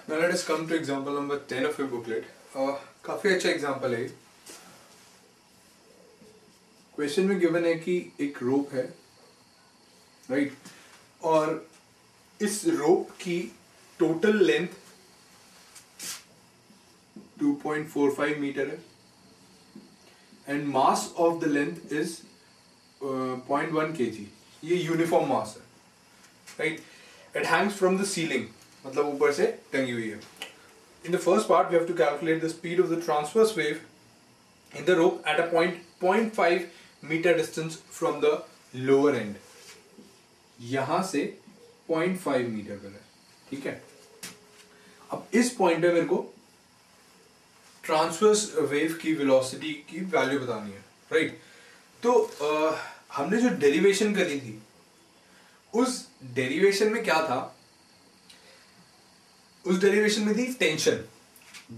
Now let us come to example number 10 of your booklet. काफी अच्छा example है. Question में गिवन है कि एक रोप है, राइट, और इस रोप की टोटल लेंथ 2.45 मीटर है and mass of the length is 0.1 kg. ये यूनिफॉर्म मास है, right. It Hanks from the ceiling, मतलब ऊपर से टंगी हुई है. In the first part, we have to calculate the speed of the transverse wave in the rope at a point 0.5 meter distance from the lower end. यहां से 0.5 metre पर है, ठीक है. अब इस पॉइंट पे मेरे को ट्रांसवर्स वेव की वेलोसिटी की वैल्यू बतानी है, राइट. तो हमने जो डेरिवेशन करी थी, उस डेरिवेशन में क्या था? उस डेरिवेशन में थी tension.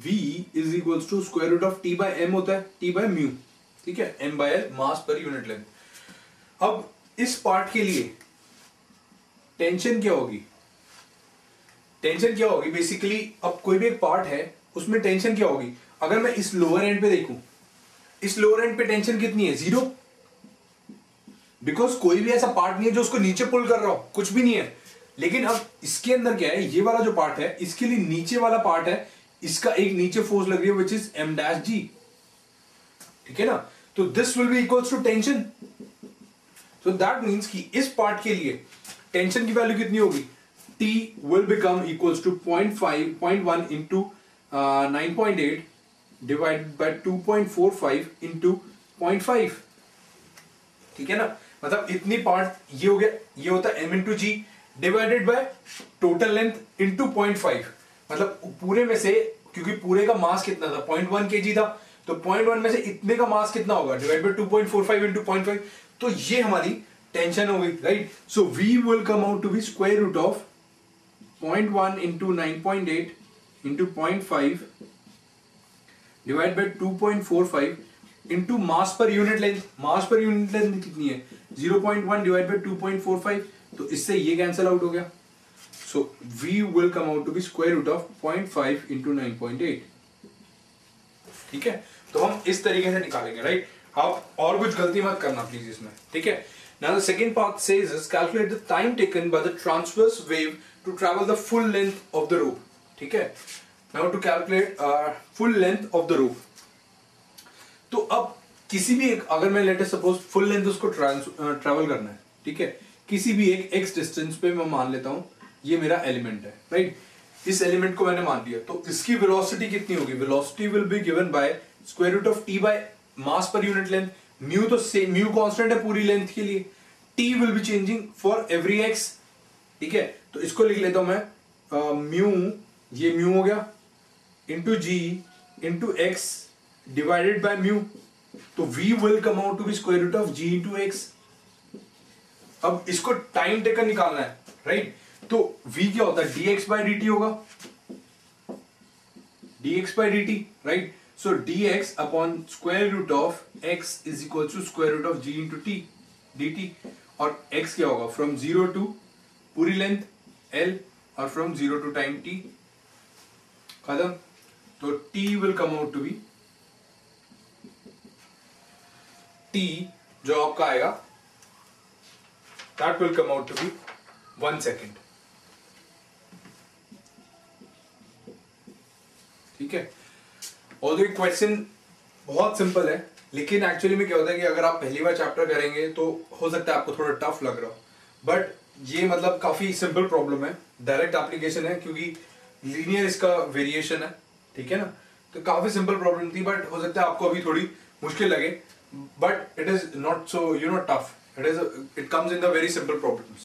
V is equals to square root of T by M होता है, T बाय म्यू, ठीक है, M बाय L मास पर यूनिट लेंथ. अब इस पार्ट के लिए टेंशन क्या होगी? टेंशन क्या होगी बेसिकली? अब कोई भी एक पार्ट है, उसमें टेंशन क्या होगी? अगर मैं इस लोअर एंड पे देखूं, इस लोअर एंड पे टेंशन कितनी है? 0. बिकॉज कोई भी ऐसा पार्ट नहीं है जो उसको नीचे पुल कर रहा हो, कुछ भी नहीं है. लेकिन अब इसके अंदर क्या है? ये वाला जो पार्ट है, इसके लिए नीचे वाला पार्ट है, इसका एक नीचे फोर्स लग रही है विच इज M-G, ठीक है ना. तो this will be equals to tension. So that means कि इस पार्ट के लिए टेंशन की वैल्यू कितनी होगी? T will become equals to 0.1 into 9.8 divided by 2.45 into 0.5, ठीक है ना. मतलब इतनी पार्ट ये हो गया, ये होता है M into G divided by total length into 0.5. मतलब पूरे में से, क्योंकि पूरे का मास कितना था? 0.1 kg था, तो 0.1 में से इतने का मास कितना होगा? Divide by 2.45 into 0.5. तो ये हमारी टेंशन हो गई, right. So V will come out to be square root of 0.1 into 9.8 into 0.5 divide by 2.45 into mass per unit length. Mass per unit length कितनी है? 0.1 डिवाइड बाय 2.45. तो इससे ये कैंसिल आउट हो गया. सो V will come out to be square root of 0.5 into 9.8. ठीक है. तो हम इस तरीके से निकालेंगे, राइट. आप और कुछ गलती मत करना प्लीज इसमें, ठीक है. Now the second part says is calculate the time taken by the transverse wave to travel the full length of the rope. ठीक है. Now to calculate full length of the rope. तो अब किसी भी एक, अगर मैं लेट सपोज फुल लेंथ उसको ट्रैवल करना है, ठीक है, किसी भी एक x डिस्टेंस पे मैं मान लेता हूं ये मेरा एलिमेंट है, राइट. इस एलिमेंट को मैंने मान लिया, तो इसकी वेलोसिटी कितनी होगी? Velocity will be given by square root of T by mass per unit length. Mu तो सेम, म्यू कांस्टेंट है पूरी लेंथ के लिए. T will be changing for every x, ठीक है. तो इसको लिख लेता हूं मैं म्यू, ये म्यू हो गया, into G into x divided by mu. तो V will come out to be square root of G into x. अब इसको टाइम टेकन निकालना है, राइट. तो V क्या होता है? dx बाई dt होगा, dx by dt, right. So dx upon square root of x is equal to square root of g into t dt. और x क्या होगा? फ्रॉम 0 टू पूरी लेंथ L और फ्रॉम 0 टू टाइम t, खत्म. तो t will come out to be, t जो आपका आएगा that will come out to be 1 second. ठीक है. और ये क्वेश्चन बहुत सिंपल है, लेकिन एक्चुअली में क्या होता है कि अगर आप पहली बार चैप्टर करेंगे तो हो सकता है आपको थोड़ा टफ लग रहा हो, बट ये मतलब काफी सिंपल प्रॉब्लम है, डायरेक्ट एप्लीकेशन है, क्योंकि लीनियर इसका वेरिएशन है, ठीक है ना. तो काफी सिंपल प्रॉब्लम थी, बट हो सकता है आपको अभी थोड़ी मुश्किल लगे, but it is not so tough. It comes in the very simple problems.